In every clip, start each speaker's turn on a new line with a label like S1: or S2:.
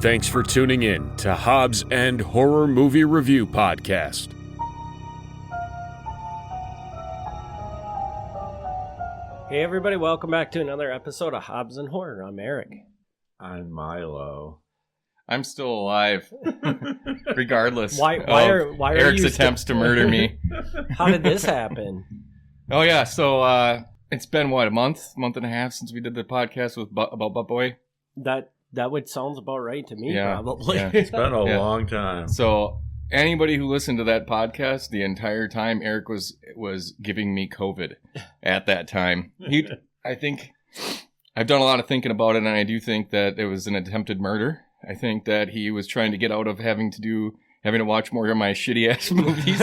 S1: Thanks for tuning in to Hobbs and Horror Movie Review Podcast.
S2: Hey everybody, welcome back to another episode of Hobbs and Horror. I'm Eric.
S3: I'm Milo.
S4: I'm still alive, regardless
S2: Why
S4: of
S2: are
S4: Eric's
S2: you
S4: attempts to murder me.
S2: How did this happen?
S4: Oh yeah, so it's been what, a month and a half since we did the podcast about Butt Boy.
S2: That would sounds about right to me,
S4: Yeah,
S2: probably.
S4: yeah.
S3: It's been a long time.
S4: So anybody who listened to that podcast, the entire time Eric was giving me COVID at that time. I think I've done a lot of thinking about it, and I do think that it was an attempted murder. I think that he was trying to get out of having to watch more of my shitty ass movies,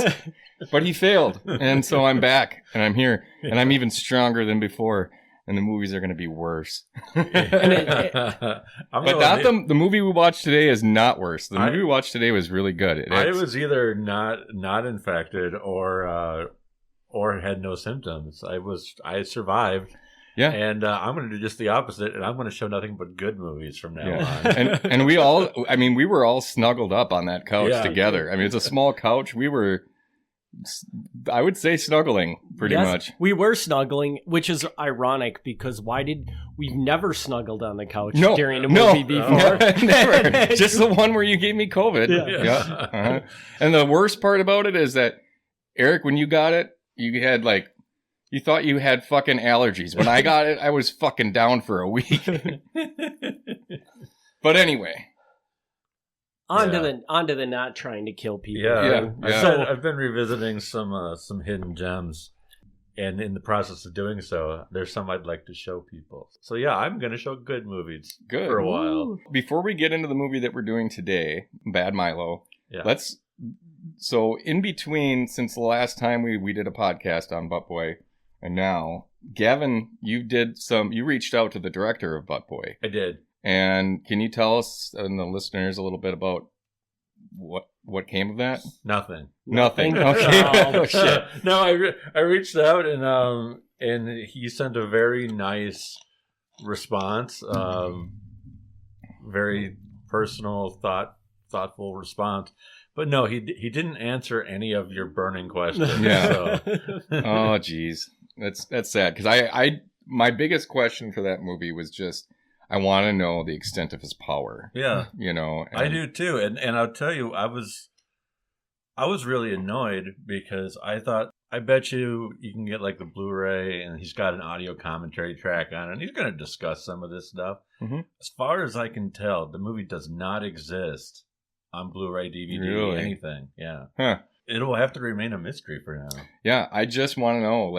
S4: but he failed. And so I'm back and I'm here and I'm even stronger than before. And the movies are going to be worse. But the movie we watched today is not worse. The movie we watched today was really good.
S3: I was either not infected or had no symptoms. I survived.
S4: Yeah,
S3: and I'm going to do just the opposite, and I'm going to show nothing but good movies from now on.
S4: and we were all snuggled up on that couch together. I mean, it's a small couch. We were, I would say, snuggling pretty much.
S2: We were snuggling, which is ironic because we've never snuggled on the couch during a movie before?
S4: Never. Just the one where you gave me COVID. Yeah. Uh-huh. And the worst part about it is that, Eric, when you got it, you had you thought you had fucking allergies. When I got it, I was fucking down for a week. But anyway.
S2: On to the not trying to kill people.
S3: Yeah.
S4: Yeah.
S3: I've been revisiting some hidden gems. And in the process of doing so, there's some I'd like to show people. So yeah, I'm going to show good movies for a while.
S4: Before we get into the movie that we're doing today, Bad Milo, so in between, since the last time we did a podcast on Butt Boy, and now, Gavin, you reached out to the director of Butt Boy.
S3: I did.
S4: And can you tell us and the listeners a little bit about what came of that?
S3: Nothing.
S4: Okay.
S3: Oh, shit. No, I reached out and he sent a very nice response. Very personal, thoughtful response. But no, he didn't answer any of your burning questions.
S4: Yeah. Oh, geez. That's sad because my biggest question for that movie was just I want to know the extent of his power.
S3: Yeah,
S4: I
S3: do too, and I'll tell you, I was really annoyed because I thought I bet you can get the Blu-ray and he's got an audio commentary track on it and he's going to discuss some of this stuff. Mm-hmm. As far as I can tell, the movie does not exist on Blu-ray, DVD,
S4: really?
S3: Anything. Yeah.
S4: Huh.
S3: It'll have to remain a mystery for now.
S4: Yeah, I just want to know,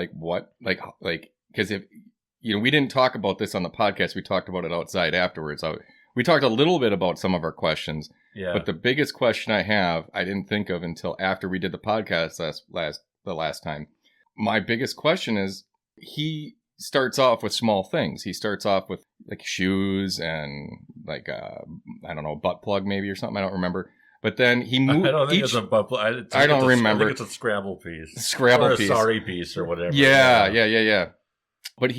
S4: because if, we didn't talk about this on the podcast. We talked about it outside afterwards. We talked a little bit about some of our questions. Yeah. But the biggest question I didn't think of until after we did the podcast the last time. My biggest question is, he starts off with small things. He starts off with shoes and I don't know, butt plug maybe or something. I don't remember. But then he moved.
S3: I don't think it's a butt plug.
S4: I don't remember.
S3: I think it's a Scrabble piece.
S4: Or
S3: a sorry piece or whatever.
S4: Yeah. But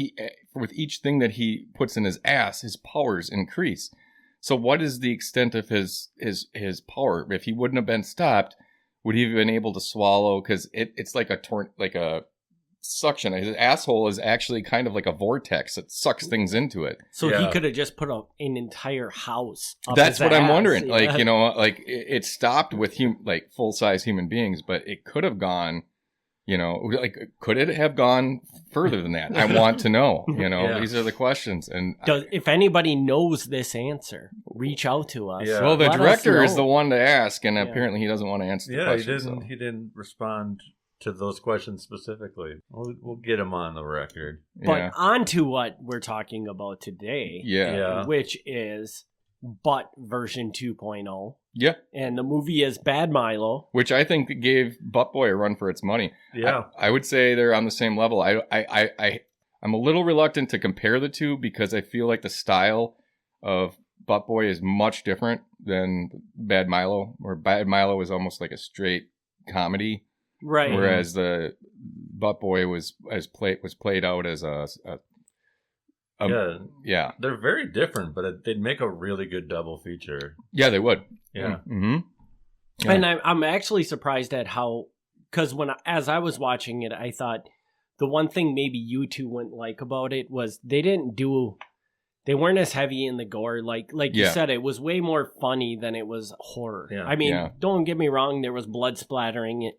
S4: with each thing that he puts in his ass, his powers increase. So what is the extent of his power? If he wouldn't have been stopped, would he have been able to swallow? Because it's like a suction. His asshole is actually kind of like a vortex that sucks things into it.
S2: So he could have just put an entire house up
S4: That's
S2: his
S4: what
S2: ass.
S4: I'm wondering. Yeah. It stopped with full-size human beings, but it could have gone, could it have gone further than that? I want to know. These are the questions. And
S2: if anybody knows this answer, reach out to us.
S4: Yeah. Well, the director is the one to ask, and apparently he doesn't want to answer the question.
S3: He didn't respond to those questions specifically. We'll get him on the record.
S2: But on to what we're talking about today.
S4: Yeah.
S2: Which is Butt version 2.0.
S4: Yeah.
S2: And the movie is Bad Milo.
S4: Which I think gave Butt Boy a run for its money.
S3: Yeah.
S4: I would say they're on the same level. I'm a little reluctant to compare the two because I feel like the style of Butt Boy is much different than Bad Milo, where Bad Milo was almost like a straight comedy.
S2: Right.
S4: Whereas the Butt Boy was played out as a
S3: Yeah. They're very different, but they'd make a really good double feature.
S4: Yeah, they would.
S3: Yeah.
S4: Mm-hmm. Yeah.
S2: And I'm actually surprised at how, because as I was watching it, I thought the one thing maybe you two wouldn't like about it was they weren't as heavy in the gore. Like you said, it was way more funny than it was horror.
S3: Yeah.
S2: I mean, don't get me wrong, there was blood splattering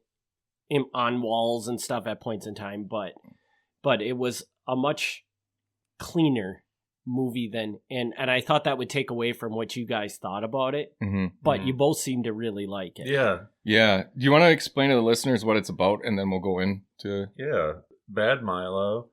S2: on walls and stuff at points in time, but it was a much cleaner movie than, and I thought that would take away from what you guys thought about it.
S4: Mm-hmm.
S2: But you both seem to really like it.
S4: Yeah. Do you want to explain to the listeners what it's about, and then we'll go into...
S3: Yeah. Bad Milo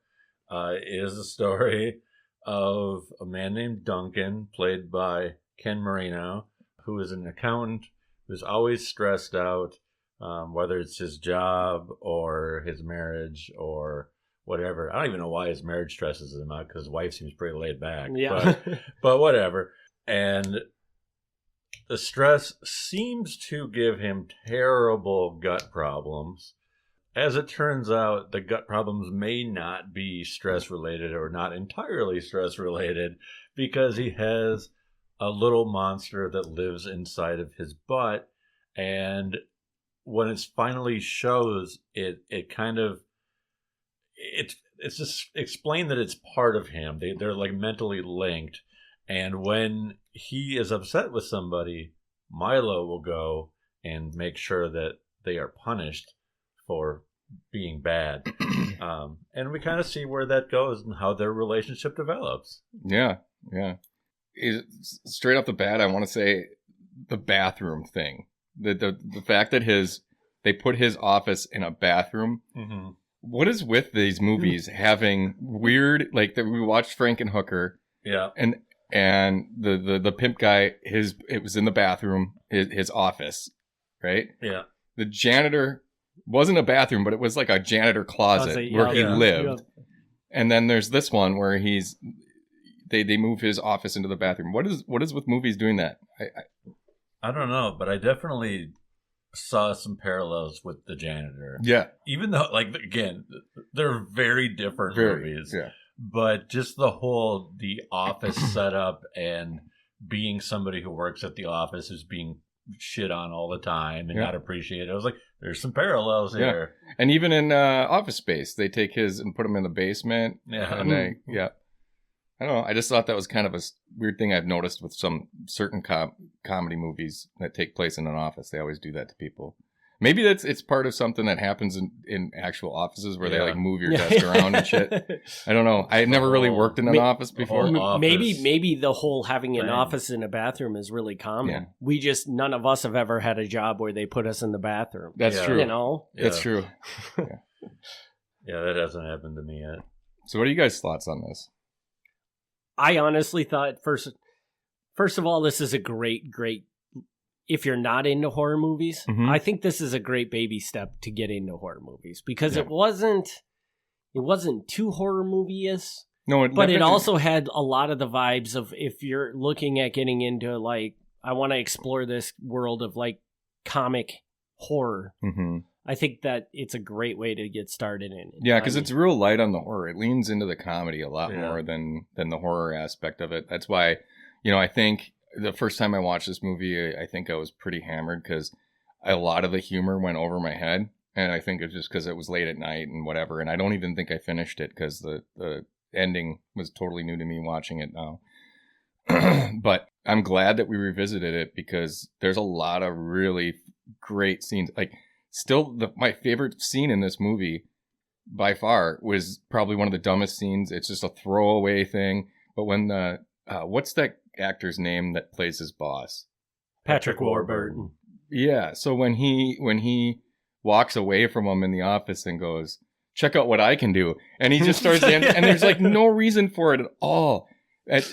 S3: is a story of a man named Duncan, played by Ken Marino, who is an accountant who's always stressed out, whether it's his job or his marriage or whatever. I don't even know why his marriage stresses him out, because his wife seems pretty laid back.
S2: Yeah.
S3: But whatever. And the stress seems to give him terrible gut problems. As it turns out, the gut problems may not be stress-related or not entirely stress-related, because he has a little monster that lives inside of his butt. And when it finally shows, it kind of... It's just explained that it's part of him. They're like mentally linked. And when he is upset with somebody, Milo will go and make sure that they are punished for being bad. And we kind of see where that goes and how their relationship develops.
S4: Yeah. Straight off the bat, I want to say the bathroom thing. The fact that they put his office in a bathroom. Mm-hmm. What is with these movies having weird, like that we watched Frankenhooker.
S3: Yeah.
S4: And the pimp guy, it was in the bathroom, his office, right?
S3: Yeah.
S4: The janitor wasn't a bathroom, but it was like a janitor closet where he lived. Yeah. And then there's this one where they move his office into the bathroom. What is with movies doing that?
S3: I don't know, but I definitely saw some parallels with The Janitor.
S4: Yeah.
S3: Even though, like, again, they're very different movies.
S4: Yeah.
S3: But just the office setup and being somebody who works at the office who's being shit on all the time and not appreciated. I was like, there's some parallels here.
S4: And even in Office Space, they take his and put him in the basement.
S3: Yeah.
S4: And I don't know. I just thought that was kind of a weird thing I've noticed with some certain comedy movies that take place in an office. They always do that to people. Maybe it's part of something that happens in actual offices where they like move your desk around and shit. I don't know. I never really worked in an office before.
S2: Maybe the whole having an office in a bathroom is really common. Yeah. None of us have ever had a job where they put us in the bathroom.
S4: That's true.
S2: You know?
S3: Yeah.
S4: That's true.
S3: Yeah, that hasn't happened to me yet.
S4: So what are you guys' thoughts on this?
S2: I honestly thought, first of all, this is a great, if you're not into horror movies, I think this is a great baby step to get into horror movies, because it wasn't too horror movie-ish, but it also had a lot of the vibes of, if you're looking at getting into, like, I want to explore this world of, like, comic horror. Mm-hmm. I think that it's a great way to get started in it.
S4: Yeah, because it's real light on the horror. It leans into the comedy a lot more than the horror aspect of it. That's why, I think the first time I watched this movie, I think I was pretty hammered because a lot of the humor went over my head. And I think it's just because it was late at night and whatever. And I don't even think I finished it because the ending was totally new to me watching it now. But I'm glad that we revisited it, because there's a lot of really great scenes. Like, still, my favorite scene in this movie by far was probably one of the dumbest scenes. It's just a throwaway thing. But when what's that actor's name that plays his boss?
S2: Patrick Warburton.
S4: Yeah. So when he walks away from him in the office and goes, "Check out what I can do," and he just starts dancing, and there's like no reason for it at all.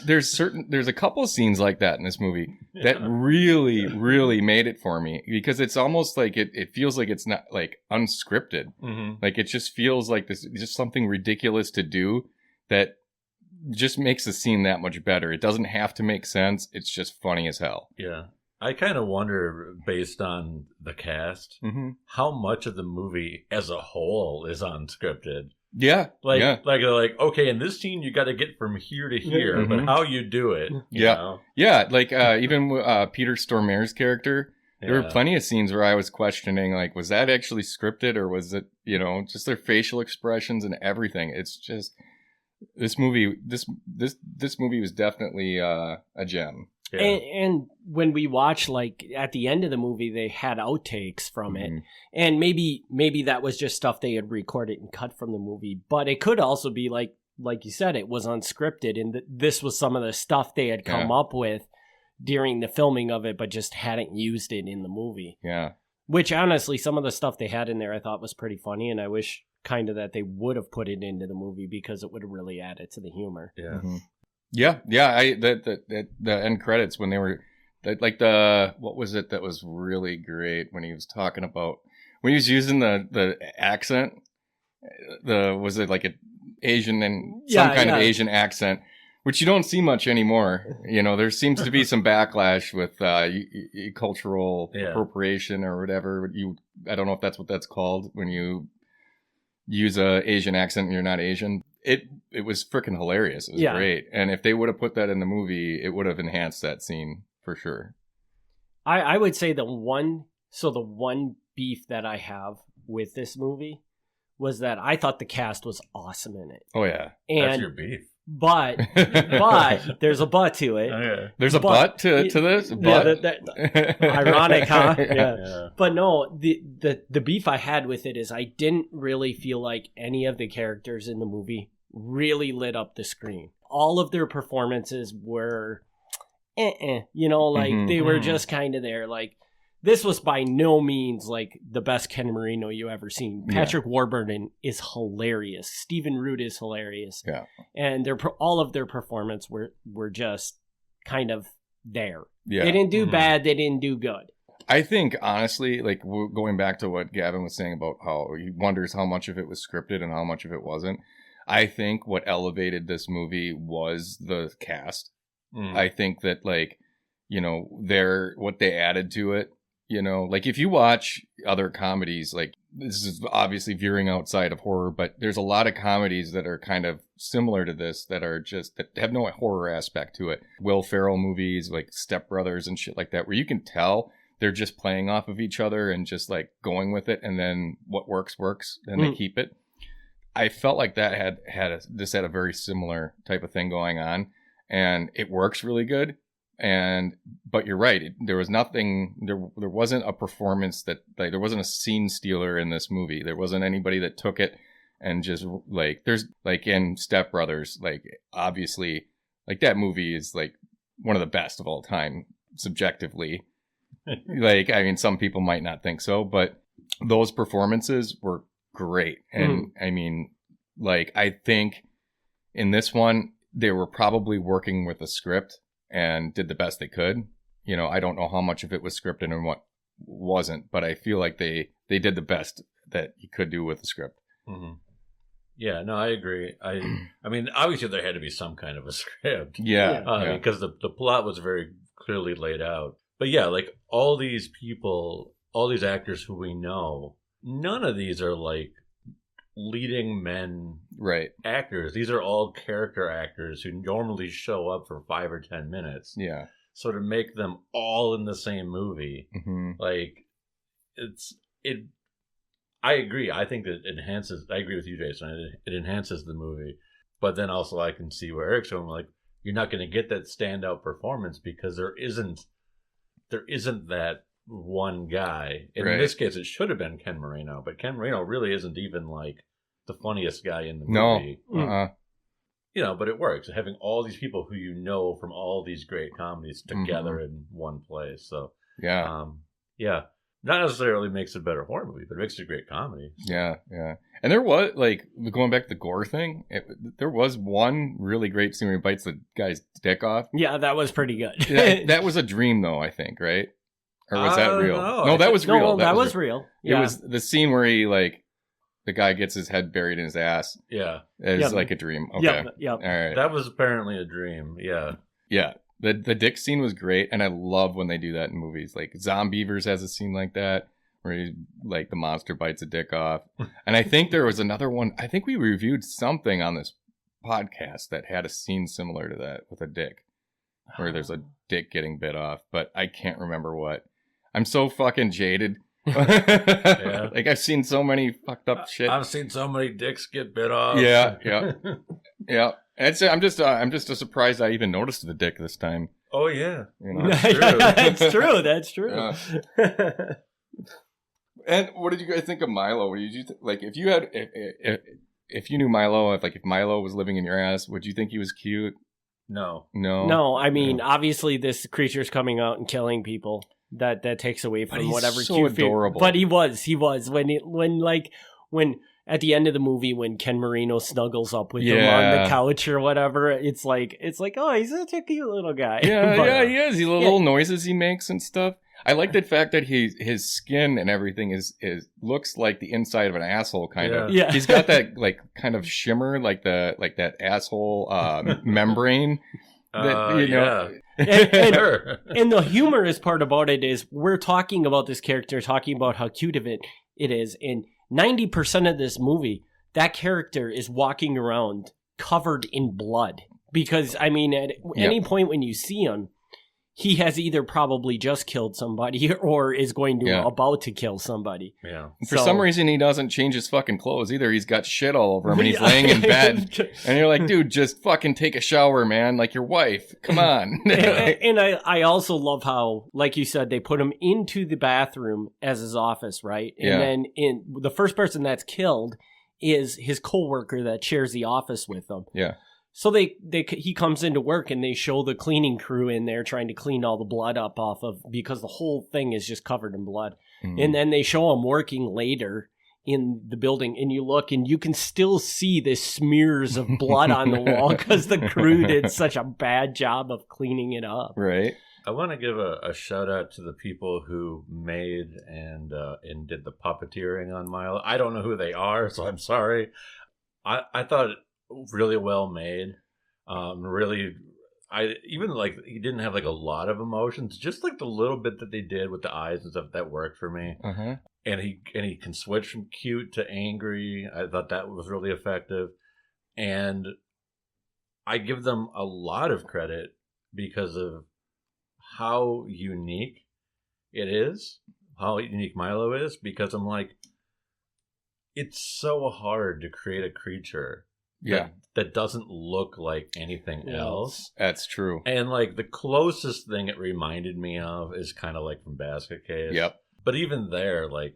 S4: There's a couple scenes like that in this movie that really, really made it for me, because it's almost like it feels like it's not like unscripted. Mm-hmm. Like, it just feels like this just something ridiculous to do that just makes the scene that much better. It doesn't have to make sense. It's just funny as hell.
S3: Yeah. I kind of wonder, based on the cast, how much of the movie as a whole is unscripted.
S4: Yeah.
S3: Like,
S4: yeah.
S3: like, okay, in this scene, you got to get from here to here, but how you do it. You know?
S4: Yeah. Like, even Peter Stormare's character, there were plenty of scenes where I was questioning, like, was that actually scripted or was it, just their facial expressions and everything? It's just, this movie was definitely a gem.
S2: Yeah. And when we watch, like, at the end of the movie, they had outtakes from it. And maybe that was just stuff they had recorded and cut from the movie. But it could also be, like you said, it was unscripted. And this was some of the stuff they had come up with during the filming of it, but just hadn't used it in the movie. Yeah. Which, honestly, some of the stuff they had in there I thought was pretty funny. And I wish kind of that they would have put it into the movie because it would have really added to the humor.
S3: Yeah.
S4: Yeah. The end credits when they were like what was it that was really great when he was talking about when he was using the accent? Was it like an Asian and some kind of Asian accent, which you don't see much anymore. There seems to be some backlash with cultural appropriation or whatever. I don't know if that's what that's called when you use a Asian accent and you're not Asian. It was freaking hilarious. It was great. And if they would have put that in the movie, it would have enhanced that scene for sure.
S2: I would say the one beef that I have with this movie was that I thought the cast was awesome in it.
S4: Oh yeah.
S2: And
S3: that's your beef.
S2: But there's a but to it.
S3: Okay.
S4: There's a but to this? But?
S2: Yeah, ironic, huh? Yeah. But no, the beef I had with it is I didn't really feel like any of the characters in the movie really lit up the screen. All of their performances were they were just kind of there. Like, this was by no means like the best Ken Marino you ever seen. Patrick Warburton is hilarious. Stephen Root is hilarious. Yeah, and all of their performance were just kind of there. Yeah, they didn't do bad. They didn't do good.
S4: I think honestly, like going back to what Gavin was saying about how he wonders how much of it was scripted and how much of it wasn't. I think what elevated this movie was the cast. I think that what they added to it. Like if you watch other comedies, like this is obviously veering outside of horror, but there's a lot of comedies that are kind of similar to this that have no horror aspect to it. Will Ferrell movies like Step Brothers and shit like that, where you can tell they're just playing off of each other and just like going with it. And then what works, and they keep it. I felt like that had a very similar type of thing going on, and it works really good. But you're right. There was nothing. There wasn't a performance that there wasn't a scene stealer in this movie. There wasn't anybody that took it and just like there's like in Step Brothers. Like obviously, like that movie is like one of the best of all time subjectively. Like I mean, some people might not think so, but those performances were great. And I mean, like I think in this one they were probably working with a script and did the best they could. I don't know how much of it was scripted and what wasn't, but I feel like they did the best that you could do with the script.
S3: Mm-hmm. Yeah, no, I agree. I mean, obviously there had to be some kind of a script.
S4: Yeah.
S3: Because the plot was very clearly laid out. But yeah, like all these people, all these actors who we know, none of these are like leading men actors. These are all character actors who normally show up for 5 or 10 minutes. Yeah. So to make them all in the same movie, like I agree. I think that I agree with you, Jason. It enhances the movie. But then also I can see where Eric's going, like, you're not going to get that standout performance because there isn't that one guy. In this case, it should have been Ken Marino, but Ken Marino really isn't even like the funniest guy in the movie. No. But it works. Having all these people who you know from all these great comedies together in one place. So not necessarily makes it a better horror movie, but it makes it a great comedy.
S4: Yeah. And there was, like, going back to the gore thing, there was one really great scene where he bites the guy's dick off.
S2: Yeah, that was pretty good.
S4: that was a dream, though, I think, right? Or was that real? No, that was real.
S2: No, that was real. Yeah.
S4: It was the scene where he, like, the guy gets his head buried in his ass. Yeah. It's like a dream. Okay.
S2: Yep.
S4: All right.
S3: That was apparently a dream. Yeah.
S4: Yeah. The dick scene was great, and I love when they do that in movies. Like Zombievers has a scene like that. where he, like, the monster bites a dick off. And I think there was another one. I think we reviewed something on this podcast that had a scene similar to that with a dick, where there's a dick getting bit off, but I can't remember what. I'm so fucking jaded.
S3: Yeah.
S4: Like, I've seen so many fucked up shit.
S3: I've seen so many dicks get bit off.
S4: Yeah. I'm just surprised I even noticed the dick this time.
S3: Oh yeah,
S4: You know?
S2: That's true. That's true.
S4: Yeah. And what did you guys think of Milo? Did you like, if you had, if you knew Milo, if Milo was living in your ass, would you think he was cute?
S3: No.
S2: No, I mean, obviously this creature's coming out and killing people. That takes away from
S4: he's
S2: whatever
S4: so
S2: cute
S4: adorable.
S2: But he was when at the end of the movie when Ken Marino snuggles up with him on the couch or whatever, it's like oh, he's such a cute little guy.
S4: Yeah, he is. The little noises he makes and stuff. I like the fact that his skin and everything is looks like the inside of an asshole kind of.
S2: Yeah.
S4: He's got that like kind of shimmer like that asshole membrane. That, you know.
S3: Yeah.
S2: And the humorous part about it is we're talking about this character, talking about how cute of it is, and 90% of this movie, that character is walking around covered in blood. Because, I mean, at any point when you see him, he has either probably just killed somebody or is going to about to kill somebody.
S3: Yeah.
S4: For some reason, he doesn't change his fucking clothes either. He's got shit all over him and he's laying in bed. And you're like, dude, just fucking take a shower, man. Like your wife. Come on.
S2: and I also love how, like you said, they put him into the bathroom as his office, right? And then the first person that's killed is his coworker that shares the office with them.
S4: Yeah.
S2: So he comes into work and they show the cleaning crew in there trying to clean all the blood up off of, because the whole thing is just covered in blood. Mm-hmm. And then they show him working later in the building and you look and you can still see the smears of blood on the wall because the crew did such a bad job of cleaning it up.
S4: Right.
S3: I want to give a shout out to the people who made and did the puppeteering on Milo. I don't know who they are, so I'm sorry. I thought really well made. Even like he didn't have like a lot of emotions, just like the little bit that they did with the eyes and stuff that worked for me.
S4: Uh-huh.
S3: And he can switch from cute to angry. I thought that was really effective, and I give them a lot of credit because of how unique it is, how unique Milo is. Because I'm like, it's so hard to create a creature that doesn't look like anything else.
S4: That's true.
S3: And like the closest thing it reminded me of is kind of like from Basket Case.
S4: Yep.
S3: But even there, like,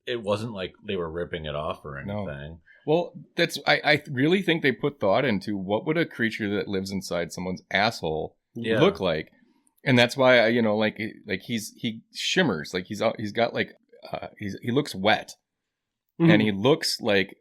S3: it wasn't like they were ripping it off or anything. No.
S4: Well, I really think they put thought into what would a creature that lives inside someone's asshole look like. And that's why he shimmers, like he's got like he looks wet. Mm-hmm. And he looks like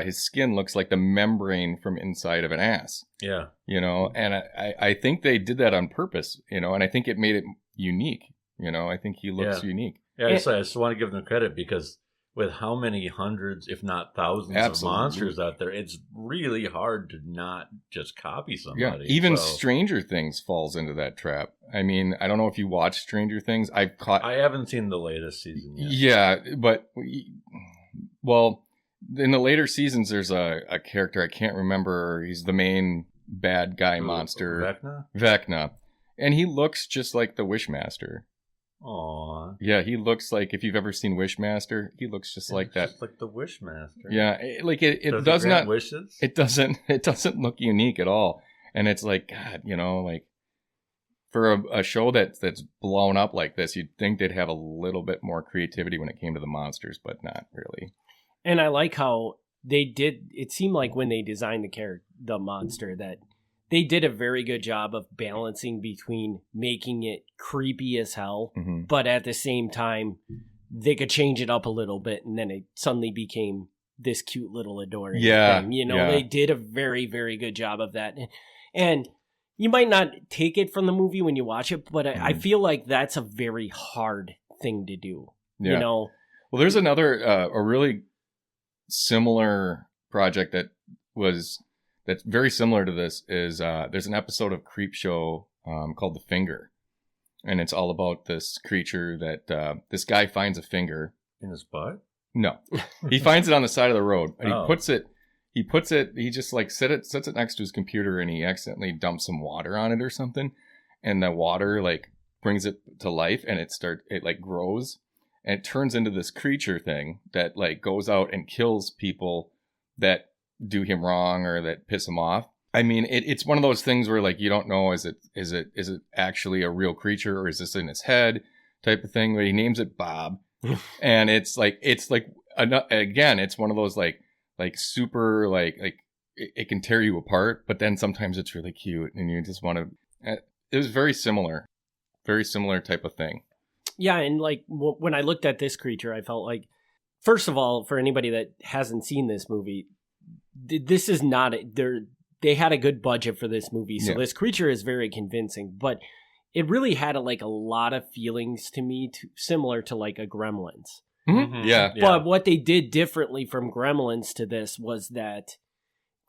S4: his skin looks like the membrane from inside of an ass. Yeah. You know, and I think they did that on purpose, you know, and I think it made it unique. You know, I think he looks unique.
S3: Yeah, I just want to give them credit because with how many hundreds, if not thousands of monsters out there, it's really hard to not just copy somebody.
S4: Yeah, even Stranger Things falls into that trap. I mean, I don't know if you watch Stranger Things. I
S3: haven't seen the latest season yet.
S4: Yeah, but... Well, in the later seasons, there's a character, I can't remember. He's the main bad guy monster. Vecna. And he looks just like the Wishmaster.
S3: Aww.
S4: Yeah, he looks like, if you've ever seen Wishmaster, he looks just like that.
S3: Just like the Wishmaster.
S4: Yeah, it does not... Wishes? It doesn't look unique at all. And it's like, God, you know, like, for a show that's blown up like this, you'd think they'd have a little bit more creativity when it came to the monsters, but not really.
S2: And I like how they did. It seemed like when they designed the monster that they did a very good job of balancing between making it creepy as hell, but at the same time they could change it up a little bit, and then it suddenly became this cute little adoring thing. You know, they did a very, very good job of that, and. You might not take it from the movie when you watch it, but I feel like that's a very hard thing to do. Yeah. You know?
S4: Well, there's another, a really similar project that's very similar to this is, there's an episode of Creepshow called The Finger. And it's all about this creature that, this guy finds a finger
S3: In his butt?
S4: No. He finds it on the side of the road. And
S3: Oh.
S4: he just like sets it next to his computer, and he accidentally dumps some water on it or something. And the water like brings it to life, and it like grows, and it turns into this creature thing that like goes out and kills people that do him wrong or that piss him off. I mean, it's one of those things where like you don't know, is it actually a real creature, or is this in his head type of thing? But he names it Bob. And it's like again, it's one of those like super like it can tear you apart, but then sometimes it's really cute and you just want to. It was very similar type of thing. Yeah,
S2: and like when I looked at this creature, I felt like, first of all, for anybody that hasn't seen this movie, this is not they had a good budget for this movie, so this creature is very convincing, but it really had a lot of feelings to me, similar to like a Gremlins.
S4: Mm-hmm. Yeah.
S2: But what they did differently from Gremlins to this was that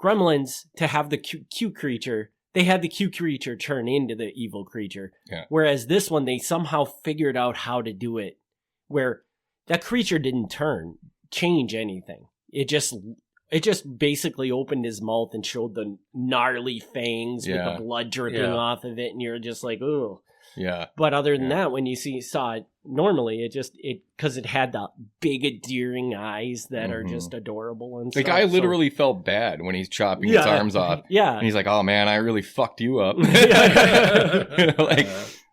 S2: Gremlins, to have the cute creature, they had the cute creature turn into the evil creature.
S4: Yeah.
S2: Whereas this one, they somehow figured out how to do it where that creature didn't change anything. It just basically opened his mouth and showed the gnarly fangs with the blood dripping off of it, and you're just like, ooh.
S4: Yeah.
S2: But other than that, when you saw it normally, because it had the big endearing eyes that are just adorable and stuff.
S4: The guy literally felt bad when he's chopping his arms off.
S2: Yeah.
S4: And he's like, oh man, I really fucked you up.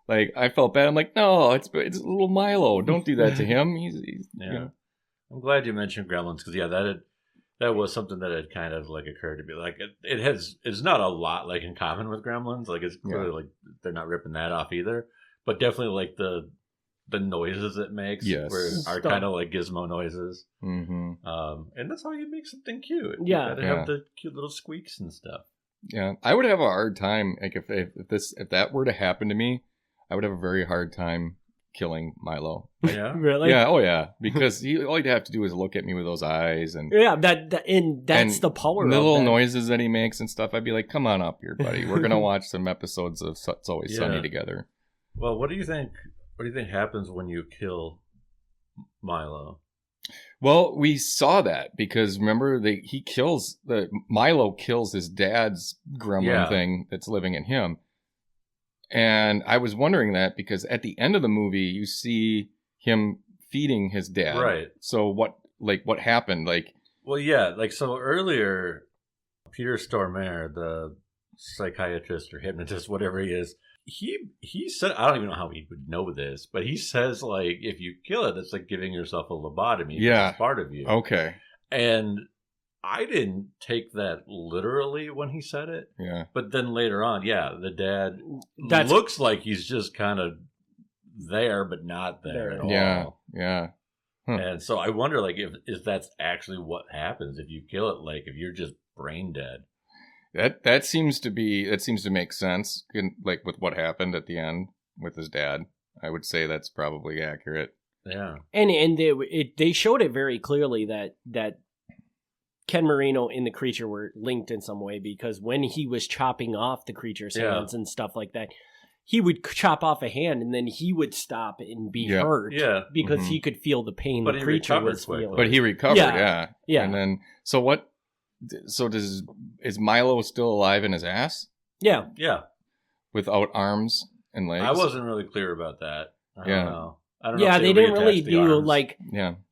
S4: Like I felt bad. I'm like, no, it's little Milo. Don't do that to him. He's
S3: You know. I'm glad you mentioned Gremlins, because that was something that had kind of like occurred to me. Like it's not a lot like in common with Gremlins. Like it's clearly like they're not ripping that off either. But definitely like the noises it makes are kind of like gizmo noises.
S4: Mm-hmm.
S3: And that's how you make something cute.
S2: Yeah.
S3: You gotta have the cute little squeaks and stuff.
S4: Yeah. I would have a hard time, like if that were to happen to me, I would have a very hard time killing Milo.
S3: Yeah.
S2: Really?
S4: Yeah. Oh yeah. Because all he'd have to do is look at me with those eyes and
S2: that's the power.
S4: The little noises that he makes and stuff. I'd be like, "Come on up here, buddy. We're gonna watch some episodes of It's Always Sunny together."
S3: Well, what do you think? What do you think happens when you kill Milo?
S4: Well, we saw that because remember Milo kills his dad's gremlin thing that's living in him. And I was wondering that because at the end of the movie, you see him feeding his dad.
S3: Right.
S4: So what happened?
S3: Well, yeah. So earlier, Peter Stormare, the psychiatrist or hypnotist, whatever he is, he said, I don't even know how he would know this, but he says like, if you kill it, it's like giving yourself a lobotomy.
S4: Yeah.
S3: It's part of you.
S4: Okay.
S3: And I didn't take that literally when he said it.
S4: Yeah.
S3: But then later on, the dad looks like he's just kind of there, but not there at all.
S4: Yeah. Huh.
S3: And so I wonder, like, if that's actually what happens if you kill it, like if you're just brain dead.
S4: That seems to make sense, like with what happened at the end with his dad. I would say that's probably accurate.
S3: Yeah.
S2: And they showed it very clearly that Ken Marino and the creature were linked in some way, because when he was chopping off the creature's hands and stuff like that, he would chop off a hand and then he would stop and be hurt because he could feel the pain the creature was feeling.
S4: But he recovered, yeah. And then, is Milo still alive in his ass?
S2: Yeah.
S3: Yeah.
S4: Without arms and legs?
S3: I wasn't really clear about that. I don't know.
S2: Yeah, they didn't really do
S3: arms.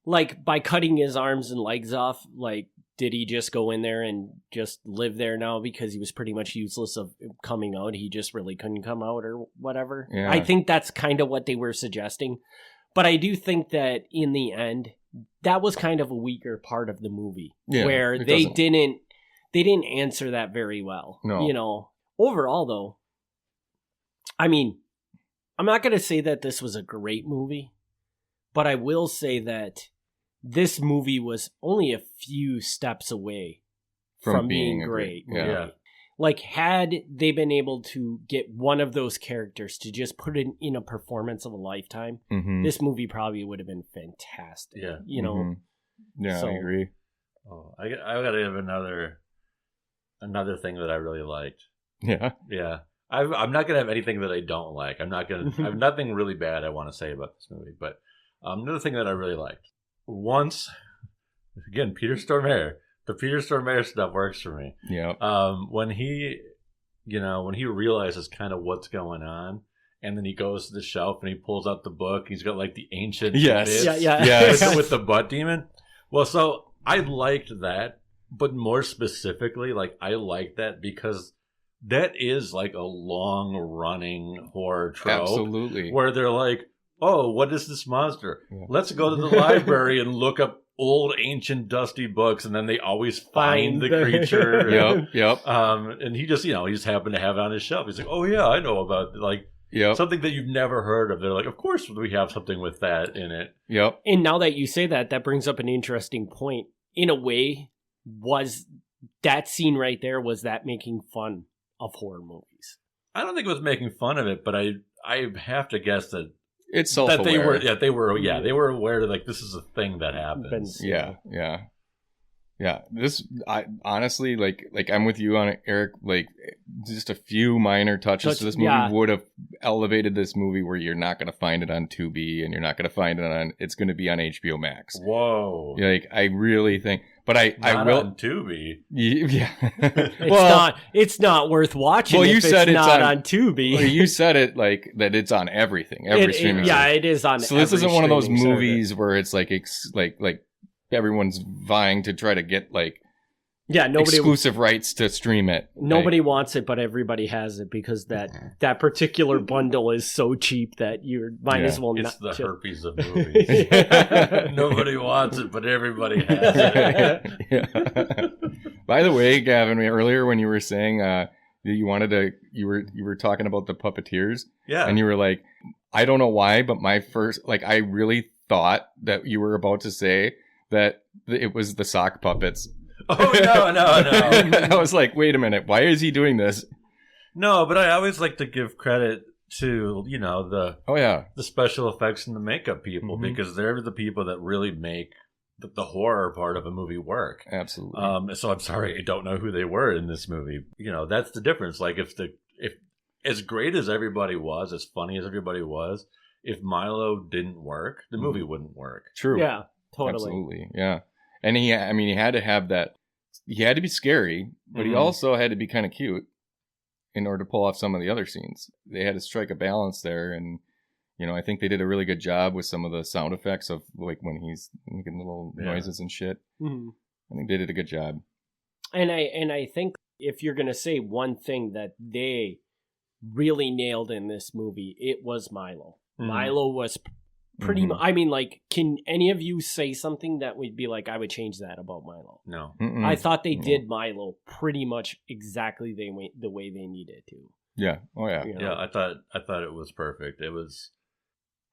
S2: like by cutting his arms and legs off, like, did he just go in there and just live there now because he was pretty much useless of coming out? He just really couldn't come out or whatever.
S4: Yeah.
S2: I think that's kind of what they were suggesting. But I do think that in the end, that was kind of a weaker part of the movie where they didn't answer that very well.
S4: No.
S2: You know, overall though, I mean, I'm not going to say that this was a great movie, but I will say that this movie was only a few steps away from being great.
S4: Yeah.
S2: Like, had they been able to get one of those characters to just put it in a performance of a lifetime, this movie probably would have been fantastic.
S3: Yeah.
S2: You know?
S4: Yeah, I agree.
S3: Oh, I got to have another thing that I really liked.
S4: Yeah.
S3: Yeah. I'm not going to have anything that I don't like. I have nothing really bad I want to say about this movie, but another thing that I really liked once again, Peter Stormare. The Peter Stormare stuff works for me.
S4: Yeah.
S3: When he realizes kind of what's going on, and then he goes to the shelf and he pulls out the book. He's got like the ancient bits
S4: Yes.
S3: with the butt demon. Well, so I liked that, but more specifically, like I liked that because that is like a long running horror trope.
S4: Absolutely.
S3: Where they're like, oh, what is this monster?
S4: Yeah.
S3: Let's go to the library and look up old, ancient, dusty books, and then they always find the creature.
S4: Yep.
S3: And he just, he just happened to have it on his shelf. He's like, oh yeah, I know about something that you've never heard of. They're like, of course we have something with that in it.
S4: Yep.
S2: And now that you say that, that brings up an interesting point. In a way, was that scene right there, was that making fun of horror movies?
S3: I don't think it was making fun of it, but I have to guess that
S4: it's self-aware.
S3: That they were aware that like this is a thing that happens.
S4: Yeah. This, I honestly like I'm with you on it, Eric. Like just a few minor touches to this movie would have elevated this movie where you're not going to find it on Tubi and you're not going to find it on. It's going to be on HBO Max.
S3: Whoa!
S4: Like I really think, but I will
S3: on Tubi.
S4: Yeah.
S2: It's not worth watching.
S4: Well, you said it's
S2: not on Tubi.
S4: Well, you said it like that. It's on everything. Every streaming.
S2: It is on.
S4: So this isn't one of those movies where it's like everyone's vying to try to get exclusive rights to stream it.
S2: Nobody wants it, but everybody has it because that particular bundle is so cheap that you might as well not.
S3: It's the herpes of movies. Nobody wants it, but everybody has it.
S4: Yeah. By the way, Gavin, earlier when you were saying you were talking about the puppeteers, and you were like, I don't know why, but my first, I really thought that you were about to say that it was the sock puppets.
S3: Oh, no.
S4: I was like, wait a minute, why is he doing this?
S3: No, but I always like to give credit to, the special effects and the makeup people, because they're the people that really make the horror part of a movie work.
S4: Absolutely.
S3: So I'm sorry, I don't know who they were in this movie. That's the difference. Like if as great as everybody was, as funny as everybody was, if Milo didn't work, the movie wouldn't work.
S4: True.
S2: Yeah, totally.
S4: Absolutely. Yeah. And he had to have that. He had to be scary, but he also had to be kind of cute in order to pull off some of the other scenes. They had to strike a balance there, and I think they did a really good job with some of the sound effects of when he's making little noises and shit. Mm-hmm. I think they did a good job. And
S2: I think if you're gonna say one thing that they really nailed in this movie, it was Milo. Mm-hmm. Milo was pretty can any of you say something that would be like, I would change that about Milo?
S3: No.
S4: Mm-mm.
S2: I thought they did Milo pretty much exactly the way they needed to.
S4: Yeah. Oh yeah.
S3: Yeah, I thought it was perfect. It was,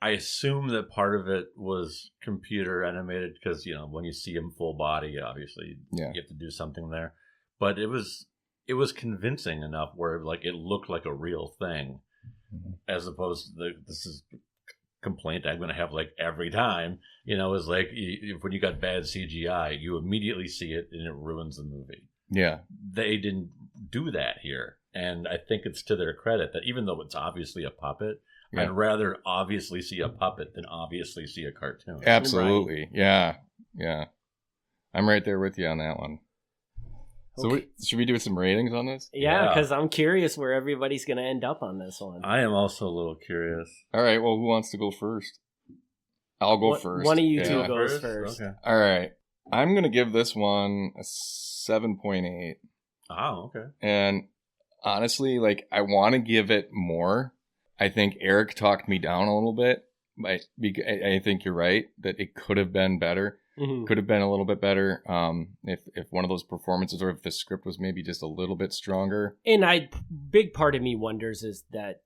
S3: I assume that part of it was computer animated because, when you see him full body, obviously you have to do something there. But it was convincing enough where it looked like a real thing, as opposed to this is complaint I'm going to have every time, is when you got bad CGI, you immediately see it and it ruins the movie.
S4: Yeah.
S3: They didn't do that here. And I think it's to their credit that even though it's obviously a puppet, I'd rather obviously see a puppet than obviously see a cartoon.
S4: Absolutely. Right. Yeah. Yeah. I'm right there with you on that one. So should we do some ratings on this?
S2: Yeah, because I'm curious where everybody's going to end up on this one.
S3: I am also a little curious.
S4: All right, well, who wants to go first? I'll go first.
S2: One of you two goes first.
S3: Okay.
S4: All right. I'm going to give this one a 7.8.
S3: Oh, okay.
S4: And honestly, I want to give it more. I think Eric talked me down a little bit. I think you're right that it could have been better. Mm-hmm. Could have been a little bit better if one of those performances, or if the script was maybe just a little bit stronger.
S2: And big part of me wonders is that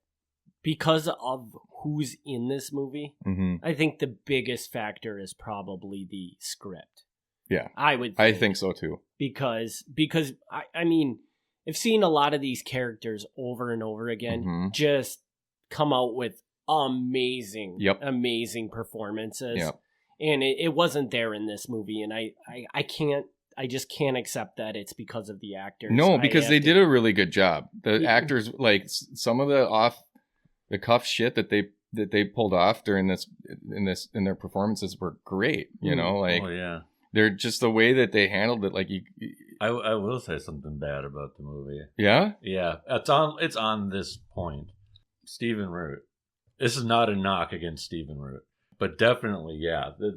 S2: because of who's in this movie, I think the biggest factor is probably the script.
S4: Yeah,
S2: I
S4: think so too.
S2: Because I mean, I've seen a lot of these characters over and over again just come out with amazing performances. Yep. And it wasn't there in this movie, and I just can't accept that it's because of the actors.
S4: No, because they did a really good job. The actors, some of the off the cuff shit that they that they pulled off during in their performances were great. You know, like they're just the way that they handled it. Like
S3: I will say something bad about the movie.
S4: Yeah,
S3: it's on this point. Stephen Root. This is not a knock against Stephen Root, but definitely,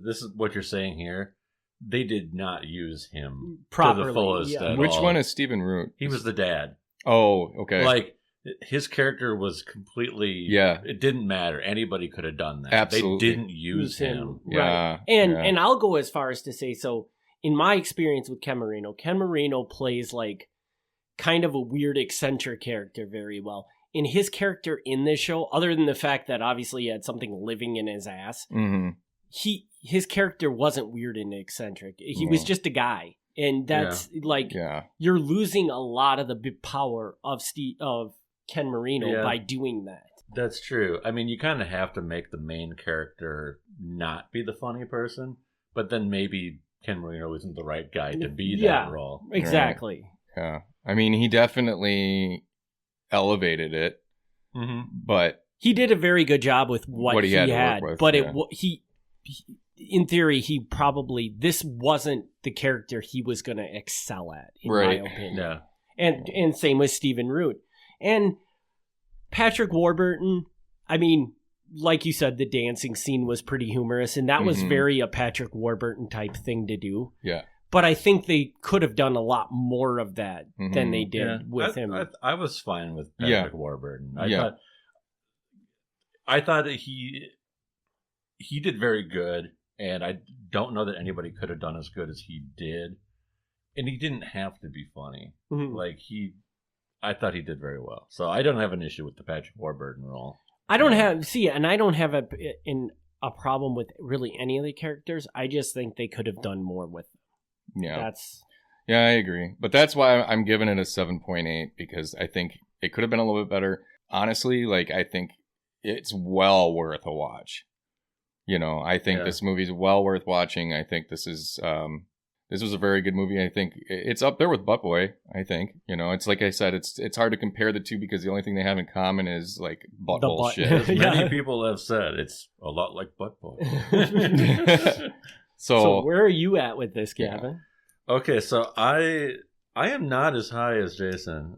S3: this is what you're saying here. They did not use him properly, to the fullest. At
S4: Which
S3: all.
S4: One is Stephen Root?
S3: He was the dad.
S4: Oh, okay.
S3: Like his character was completely.
S4: Yeah.
S3: It didn't matter. Anybody could have done that.
S4: Absolutely.
S3: They didn't use him.
S2: Right. And I'll go as far as to say, so in my experience with Ken Marino plays like kind of a weird eccentric character very well. In his character in this show, other than the fact that obviously he had something living in his ass, his character wasn't weird and eccentric. He was just a guy. And that's you're losing a lot of the big power of Ken Marino by doing that.
S3: That's true. I mean, you kind of have to make the main character not be the funny person, but then maybe Ken Marino isn't the right guy to be that role.
S2: Exactly.
S4: Right. Yeah. I mean, he definitely elevated it, but
S2: he did a very good job with what he had. But he in theory, this wasn't the character he was going to excel at, in my opinion.
S3: Yeah.
S2: And same with Stephen Root. And Patrick Warburton, I mean, like you said, the dancing scene was pretty humorous, and that was very a Patrick Warburton type thing to do.
S4: Yeah.
S2: But I think they could have done a lot more of that than they did with him.
S3: I was fine with Patrick Warburton. I thought that he did very good, and I don't know that anybody could have done as good as he did. And he didn't have to be funny. I thought he did very well. So I don't have an issue with the Patrick Warburton role.
S2: I don't have a problem with really any of the characters. I just think they could have done more with them.
S4: Yeah. I agree. But that's why I'm giving it a 7.8, because I think it could have been a little bit better. Honestly, like, I think it's well worth a watch. You know, I think this movie's well worth watching. I think this was a very good movie. I think it's up there with Butt Boy. I think, you know, it's like I said, it's hard to compare the two because the only thing they have in common is like butthole shit.
S3: Many people have said it's a lot like Butt Boy.
S4: So
S2: where are you at with this, Gavin?
S3: Okay, so I am not as high as Jason,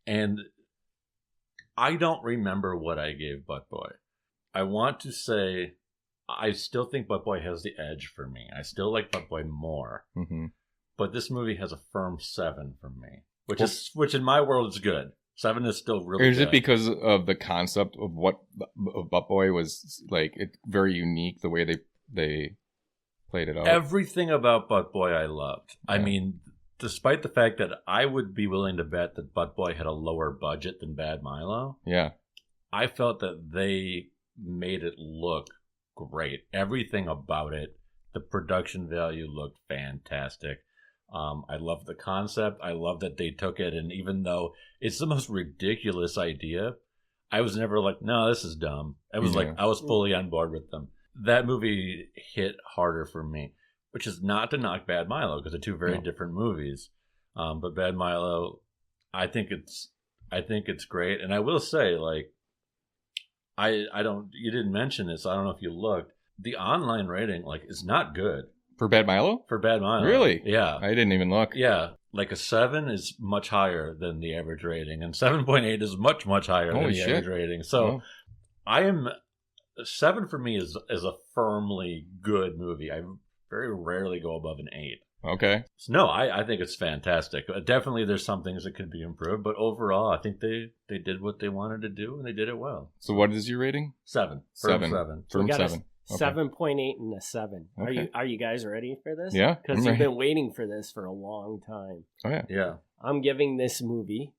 S3: and I don't remember what I gave Butt Boy. I want to say I still think Butt Boy has the edge for me. I still like Butt Boy more, but this movie has a firm 7 from me, which in my world is good. 7 is still really good.
S4: Is it because of the concept of what Butt Boy was like? It's very unique the way they played it out.
S3: Everything about Butt Boy I loved. I mean, despite the fact that I would be willing to bet that Butt Boy had a lower budget than Bad Milo. Yeah. I felt that they made it look great. Everything about it, the production value looked fantastic. I love the concept. I love that they took it, and even though it's the most ridiculous idea, I was never like, no, this is dumb. I was like, I was fully on board with them. That movie hit harder for me, which is not to knock Bad Milo, because they're two very different movies. But Bad Milo, I think it's great. And I will say, like, you didn't mention this. I don't know if you looked. The online rating, like, is not good.
S4: For Bad Milo?
S3: For Bad Milo.
S4: Really?
S3: Yeah.
S4: I didn't even look.
S3: Yeah. Like a 7 is much higher than the average rating, and 7.8 is much, much higher than the average rating. So I am 7 for me is a firmly good movie. I very rarely go above an 8.
S4: Okay.
S3: So no, I think it's fantastic. Definitely there's some things that could be improved, but overall I think they did what they wanted to do, and they did it well.
S4: So what is your rating?
S3: 7.
S4: Firm
S3: 7.
S4: Firm 7.
S2: 7.8 and a 7.
S4: Okay.
S2: Are you guys ready for this?
S4: Yeah.
S2: Because you've been waiting for this for a long time.
S4: Oh yeah.
S3: Yeah.
S2: I'm giving this movie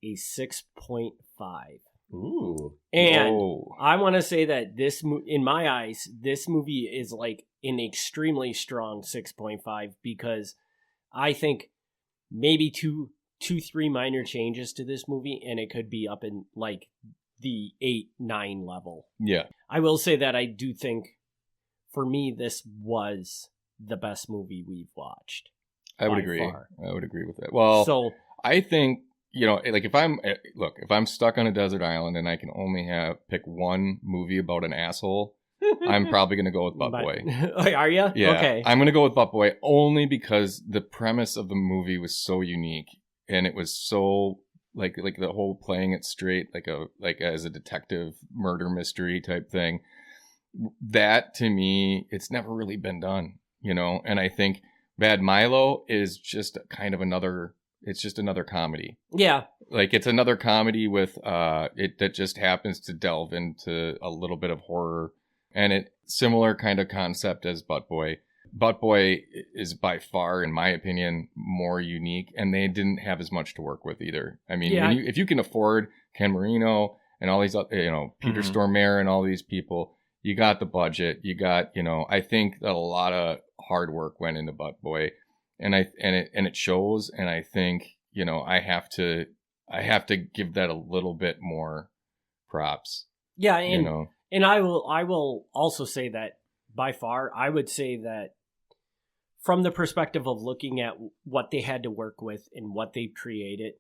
S2: a 6.5.
S3: Ooh.
S2: And I want to say that in my eyes, this movie is like an extremely strong 6.5, because I think maybe two, 3 minor changes to this movie, and it could be up in like the 8-9 level.
S4: Yeah.
S2: I will say that I do think, for me, this was the best movie we've watched.
S4: I would agree. I would agree with that. Well, so I think, like if I'm stuck on a desert island and I can only pick one movie about an asshole, I'm probably going to go with Butt Boy.
S2: Are you?
S4: Yeah.
S2: Okay.
S4: I'm going to go with Butt Boy only because the premise of the movie was so unique and it was so like the whole playing it straight like as a detective murder mystery type thing. That to me, it's never really been done, and I think Bad Milo is just kind of another comedy.
S2: Yeah.
S4: Like it's another comedy with that just happens to delve into a little bit of horror, and it similar kind of concept as Butt Boy. Butt Boy is by far, in my opinion, more unique, and they didn't have as much to work with either. I mean, if you can afford Ken Marino and all these, Peter Stormare and all these people, you got the budget. You got, I think that a lot of hard work went into Butt Boy, and it shows. And I think, I have to give that a little bit more props.
S2: Yeah, and I will also say that by far, I would say that from the perspective of looking at what they had to work with and what they created,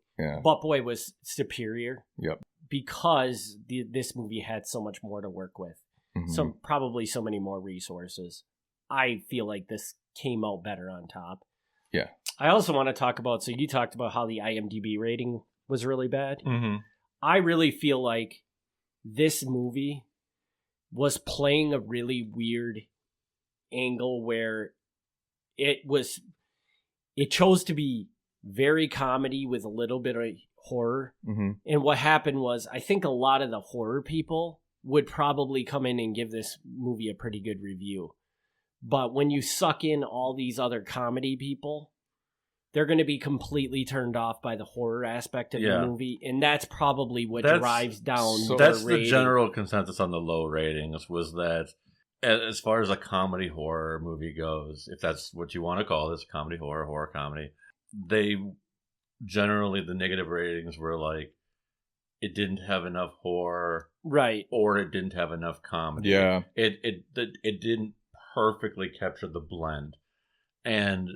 S2: Butt Boy was superior.
S4: Yep.
S2: Because this movie had so much more to work with. Mm-hmm. Probably so many more resources. I feel like this came out better on top.
S4: Yeah.
S2: I also want to talk about, so you talked about how the IMDb rating was really bad.
S3: Mm-hmm.
S2: I really feel like this movie was playing a really weird angle where it chose to be very comedy with a little bit of horror.
S4: Mm-hmm.
S2: And what happened was, I think a lot of the horror people would probably come in and give this movie a pretty good review. But when you suck in all these other comedy people, they're going to be completely turned off by the horror aspect of the movie. And that's probably what drives down
S3: that's
S2: the rating.
S3: The general consensus on the low ratings was that as far as a comedy horror movie goes, if that's what you want to call this, comedy horror comedy, they generally, the negative ratings were like, it didn't have enough horror,
S2: right,
S3: or it didn't have enough comedy.
S4: Yeah,
S3: it didn't perfectly capture the blend, and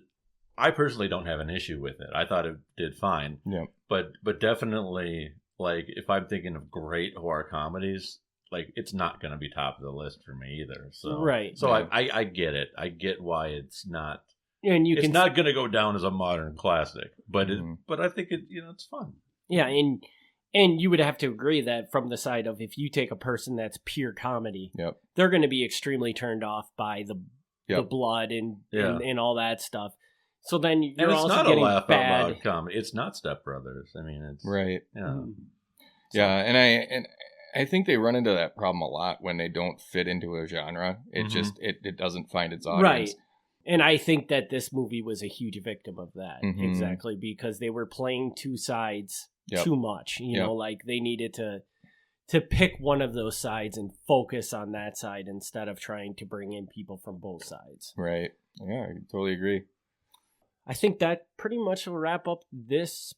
S3: I personally don't have an issue with it. I thought it did fine.
S4: Yeah,
S3: but definitely, like, if I'm thinking of great horror comedies, like, it's not going to be top of the list for me either. So
S2: right,
S3: so yeah. I get it. I get why it's not.
S2: And it's
S3: not going to go down as a modern classic, but but I think it's fun.
S2: Yeah, and you would have to agree that from the side of, if you take a person that's pure comedy, they're going to be extremely turned off by the blood and all that stuff. So then you're also getting bad. And it's not a laugh out loud
S3: comedy. It's not Step Brothers. I mean, it's
S4: right.
S3: Yeah,
S4: and I think they run into that problem a lot when they don't fit into a genre. It just it doesn't find its audience.
S2: Right. And I think that this movie was a huge victim of that, exactly, because they were playing two sides too much. You know, like they needed to pick one of those sides and focus on that side instead of trying to bring in people from both sides.
S4: Right. Yeah, I totally agree.
S2: I think that pretty much will wrap up this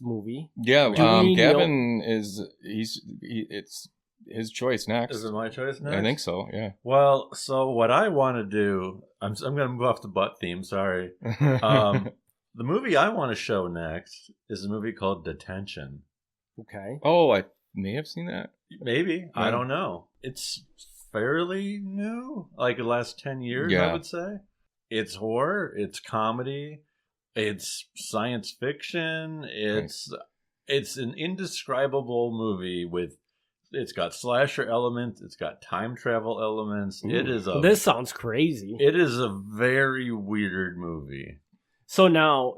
S2: movie.
S4: Yeah, Gavin it's his choice next.
S3: Is it my choice next?
S4: I think so, yeah.
S3: Well, so what I want to do, I'm going to move off the butt theme, sorry. The movie I want to show next is a movie called Detention.
S2: Okay.
S4: Oh, I may have seen that.
S3: Maybe. I don't know. It's fairly new, like the last 10 years, I would say. It's horror, it's comedy, it's science fiction, it's an indescribable movie with, it's got slasher elements, it's got time travel elements. Ooh.
S2: This sounds crazy.
S3: It is a very weird movie.
S2: So now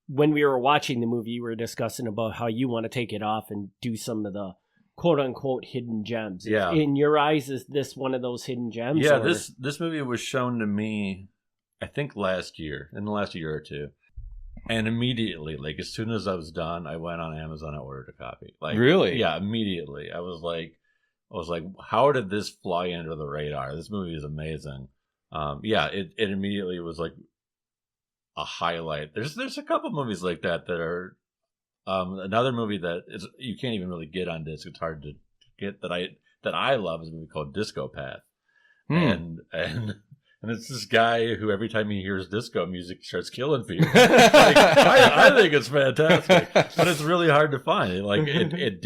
S2: when we were watching the movie, we were discussing about how you want to take it off and do some of the quote unquote hidden gems.
S3: Yeah.
S2: In your eyes, is this one of those hidden gems?
S3: Yeah, this movie was shown to me, I think in the last year or two. And immediately, like as soon as I was done, I went on Amazon and ordered a copy. Like,
S4: really?
S3: Yeah, immediately. I was like, how did this fly under the radar? This movie is amazing. It immediately was like a highlight. There's a couple movies like that are another movie that is, you can't even really get on disc. It's hard to get that I love is a movie called Disco Path. And And it's this guy who every time he hears disco music starts killing people. I think it's fantastic, but it's really hard to find. It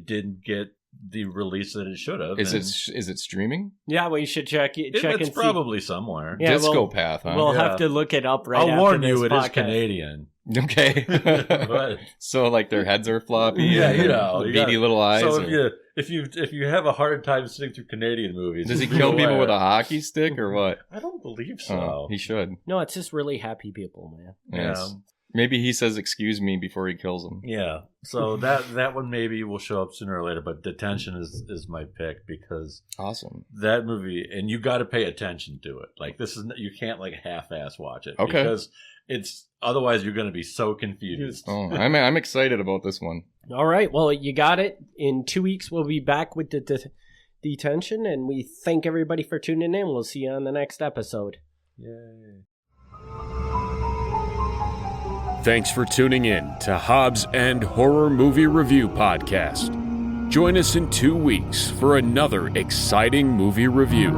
S3: didn't get the release that it should have.
S4: Is it streaming?
S2: Yeah, well, you should check
S3: It's probably somewhere.
S2: Yeah,
S4: Disco Path, huh?
S2: We'll have to look it up right
S3: I'll
S2: after
S3: warn
S2: this
S3: you, it is
S2: podcast.
S3: Canadian.
S4: Okay.
S3: But,
S4: So like their heads are floppy.
S3: Yeah,
S4: and
S3: you know, you
S4: beady
S3: got-
S4: little eyes.
S3: so
S4: or-
S3: if you have a hard time sitting through Canadian movies,
S4: Does he
S3: just
S4: kill
S3: be
S4: people
S3: aware.
S4: with a hockey stick or what?
S3: I don't believe so.
S4: Oh, he should.
S2: No, it's just really happy people, man.
S4: Yes. Maybe he says "excuse me" before he kills him.
S3: Yeah. So that one maybe will show up sooner or later, but Detention is my pick because
S4: Awesome.
S3: that movie, and you got to pay attention to it. Like you can't like half-ass watch it.
S4: Okay.
S3: Because otherwise you're going to be so confused.
S4: Oh, I'm excited about this one.
S2: All right, well, you got it. In 2 weeks, we'll be back with the Detention, and we thank everybody for tuning in. We'll see you on the next episode.
S3: Yay.
S1: Thanks for tuning in to Hobbs and Horror Movie Review Podcast. Join us in 2 weeks for another exciting movie review.